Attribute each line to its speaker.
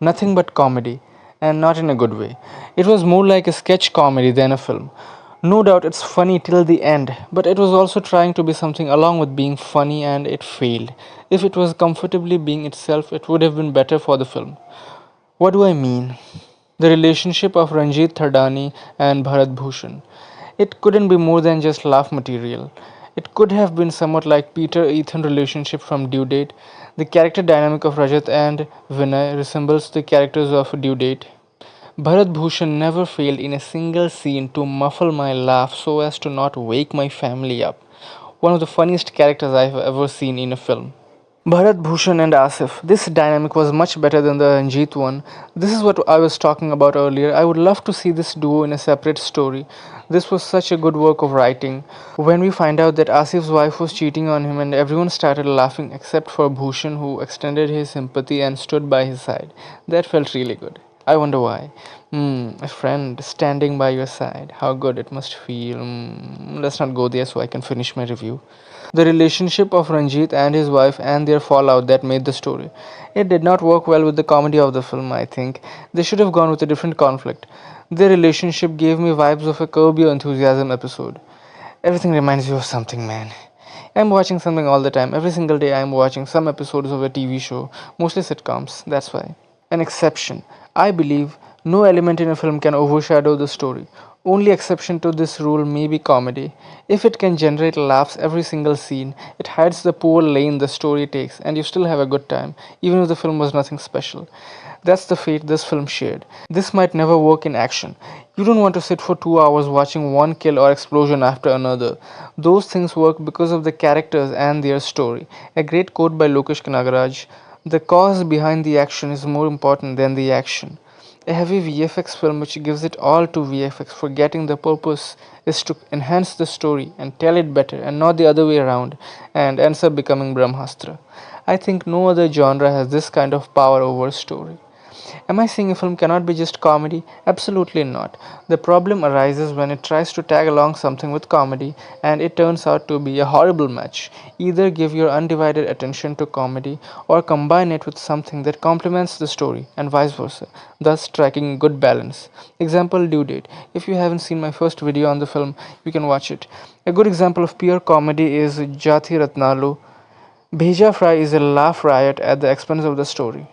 Speaker 1: Nothing but comedy, and not in a good way. It was more like a sketch comedy than a film. No doubt it's funny till the end, but it was also trying to be something along with being funny and it failed. If it was comfortably being itself, it would have been better for the film. What do I mean? The relationship of Ranjit Thardani and Bharat Bhushan. It couldn't be more than just laugh material. It could have been somewhat like Peter Ethan relationship from Due Date. The character dynamic of Rajat and Vinay resembles the characters of Due Date. Bharat Bhushan never failed in a single scene to muffle my laugh so as to not wake my family up. One of the funniest characters I've ever seen in a film. Bharat Bhushan and Asif. This dynamic was much better than the Ranjit one. This is what I was talking about earlier. I would love to see this duo in a separate story. This was such a good work of writing. When we find out that Asif's wife was cheating on him and everyone started laughing except for Bhushan who extended his sympathy and stood by his side. That felt really good. I wonder why. A friend standing by your side. How good it must feel. Let's not go there so I can finish my review. The relationship of Ranjit and his wife and their fallout that made the story. It did not work well with the comedy of the film, I think. They should have gone with a different conflict. Their relationship gave me vibes of a Curb Your Enthusiasm episode. Everything reminds you of something, man. I'm watching something all the time. Every single day I'm watching some episodes of a TV show, mostly sitcoms, that's why. An exception. I believe no element in a film can overshadow the story. Only exception to this rule may be comedy. If it can generate laughs every single scene, it hides the poor lane the story takes, and you still have a good time, even if the film was nothing special. That's the fate this film shared. This might never work in action. You don't want to sit for 2 hours watching one kill or explosion after another. Those things work because of the characters and their story. A great quote by Lokesh Kanagaraj: the cause behind the action is more important than the action. A heavy VFX film which gives it all to VFX, forgetting the purpose is to enhance the story and tell it better and not the other way around, and ends up becoming Brahmastra. I think no other genre has this kind of power over a story. Am I saying a film cannot be just comedy? Absolutely not. The problem arises when it tries to tag along something with comedy and it turns out to be a horrible match. Either give your undivided attention to comedy or combine it with something that complements the story and vice versa, thus striking a good balance. Example: Due Date. If you haven't seen my first video on the film, you can watch it. A good example of pure comedy is Jati Ratnalu. Bheja Fry is a laugh riot at the expense of the story.